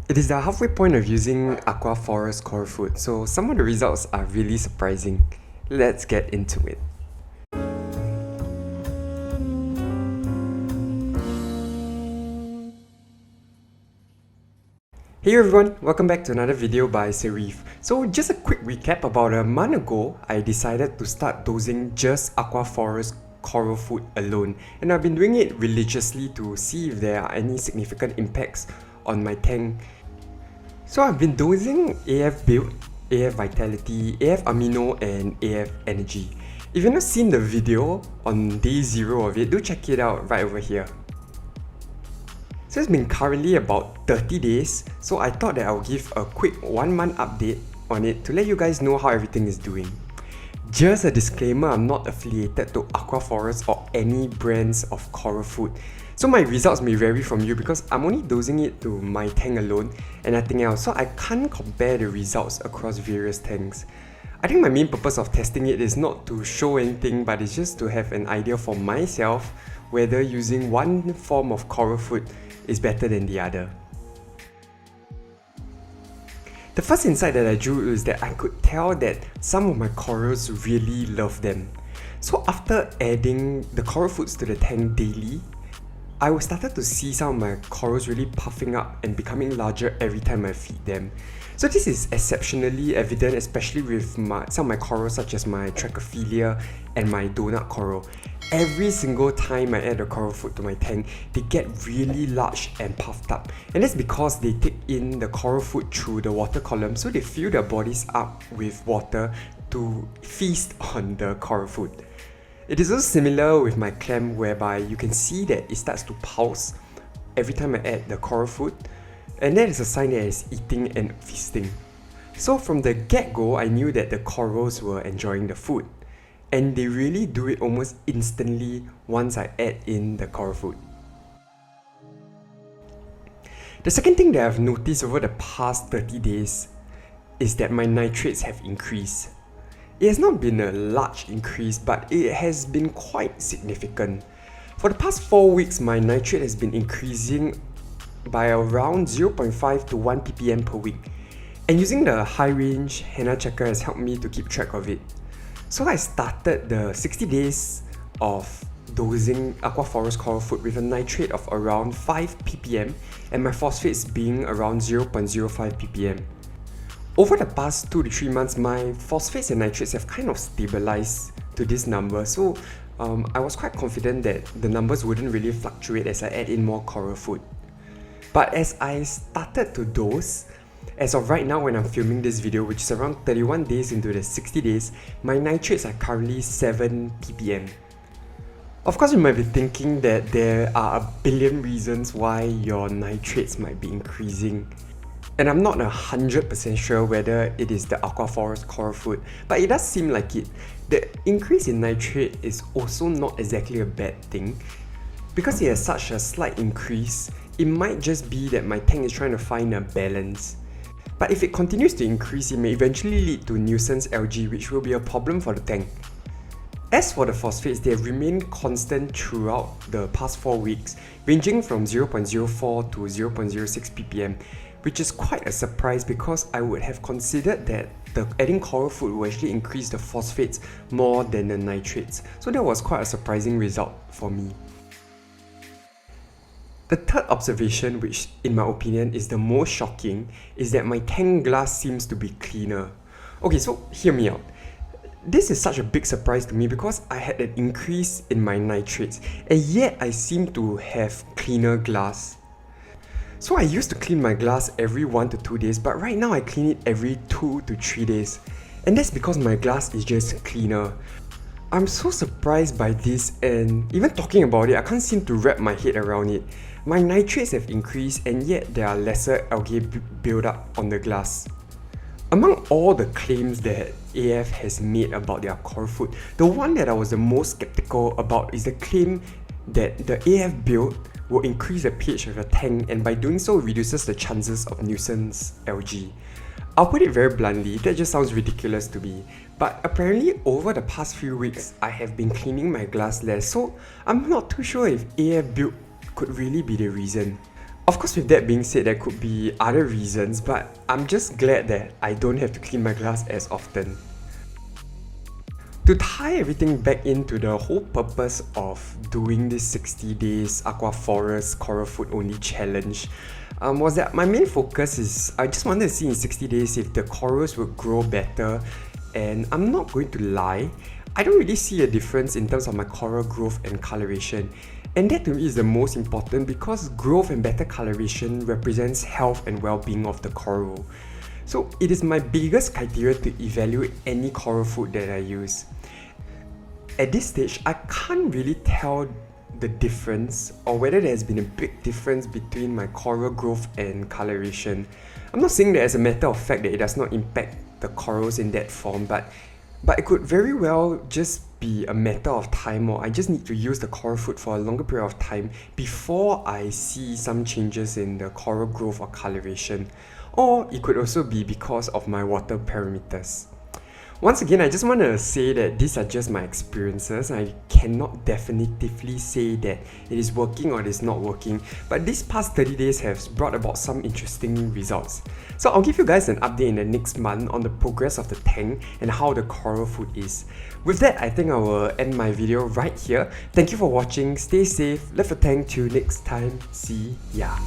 It is the halfway point of using Aquaforest Coral Food, so some of the results are really surprising. Let's get into it. Hey everyone, welcome back to another video by Serif. So just a quick recap, about a month ago, I decided to start dosing just Aquaforest Coral Food alone, and I've been doing it religiously to see if there are any significant impacts on my tank. So I've been dosing AF Build, AF Vitality, AF Amino and AF Energy. If you've not seen the video on day 0 of it, do check it out right over here. So it's been currently about 30 days, so I thought that I'll give a quick 1 month update on it to let you guys know how everything is doing. Just a disclaimer, I'm not affiliated to Aquaforest or any brands of coral food. So my results may vary from you because I'm only dosing it to my tank alone and nothing else, so I can't compare the results across various tanks. I think my main purpose of testing it is not to show anything, but it's just to have an idea for myself whether using one form of coral food is better than the other. The first insight that I drew is that I could tell that some of my corals really love them. So after adding the coral foods to the tank daily, I started to see some of my corals really puffing up and becoming larger every time I feed them. So this is exceptionally evident, especially with some of my corals such as my Trichophilia and my donut coral. Every single time I add a coral food to my tank, they get really large and puffed up. And that's because they take in the coral food through the water column, so they fill their bodies up with water to feast on the coral food. It is also similar with my clam, whereby you can see that it starts to pulse every time I add the coral food, and that is a sign that it's eating and feasting. So from the get-go, I knew that the corals were enjoying the food, and they really do it almost instantly once I add in the coral food. The second thing that I've noticed over the past 30 days is that my nitrates have increased. It has not been a large increase, but it has been quite significant. For the past 4 weeks, my nitrate has been increasing by around 0.5 to 1 ppm per week, and using the high range Henna checker has helped me to keep track of it. So I started the 60 days of dosing Aquaforest Coral Food with a nitrate of around 5 ppm and my phosphates being around 0.05 ppm. Over the past 2 to 3 months, my phosphates and nitrates have kind of stabilized to this number, so I was quite confident that the numbers wouldn't really fluctuate as I add in more coral food. But as I started to dose, as of right now when I'm filming this video, which is around 31 days into the 60 days, my nitrates are currently 7 ppm. Of course, you might be thinking that there are a billion reasons why your nitrates might be increasing. And I'm not 100% sure whether it is the Aquaforest Coral Food, but it does seem like it. The increase in nitrate is also not exactly a bad thing. Because it has such a slight increase, it might just be that my tank is trying to find a balance. But if it continues to increase, it may eventually lead to nuisance algae, which will be a problem for the tank. As for the phosphates, they have remained constant throughout the past 4 weeks, ranging from 0.04 to 0.06 ppm, which is quite a surprise because I would have considered that adding coral food will actually increase the phosphates more than the nitrates. So that was quite a surprising result for me. The third observation, which in my opinion is the most shocking, is that my tank glass seems to be cleaner. Okay, so hear me out. This is such a big surprise to me because I had an increase in my nitrates, and yet I seem to have cleaner glass. So I used to clean my glass every 1 to 2 days, but right now I clean it every 2 to 3 days. And that's because my glass is just cleaner. I'm so surprised by this, and even talking about it, I can't seem to wrap my head around it. My nitrates have increased, and yet there are lesser algae build-up on the glass. Among all the claims that AF has made about their coral food, the one that I was the most skeptical about is the claim that the AF build will increase the pH of your tank, and by doing so reduces the chances of nuisance algae. I'll put it very bluntly, that just sounds ridiculous to me. But apparently over the past few weeks, I have been cleaning my glass less, so I'm not too sure if AF build could really be the reason. Of course, with that being said, there could be other reasons, but I'm just glad that I don't have to clean my glass as often. To tie everything back into the whole purpose of doing this 60 days Aquaforest Coral Food Only challenge, was that my main focus is I just wanted to see in 60 days if the corals would grow better. And I'm not going to lie, I don't really see a difference in terms of my coral growth and coloration. And that to me is the most important because growth and better coloration represents health and well-being of the coral. So it is my biggest criteria to evaluate any coral food that I use. At this stage, I can't really tell the difference or whether there's been a big difference between my coral growth and coloration. I'm not saying that as a matter of fact that it does not impact the corals in that form, but it could very well just be a matter of time, or I just need to use the coral food for a longer period of time before I see some changes in the coral growth or coloration. Or it could also be because of my water parameters. Once again, I just want to say that these are just my experiences. I cannot definitively say that it is working or it is not working, but these past 30 days have brought about some interesting results. So I'll give you guys an update in the next month on the progress of the tank and how the coral food is. With that, I think I will end my video right here. Thank you for watching, stay safe, love your tank, till next time, see ya.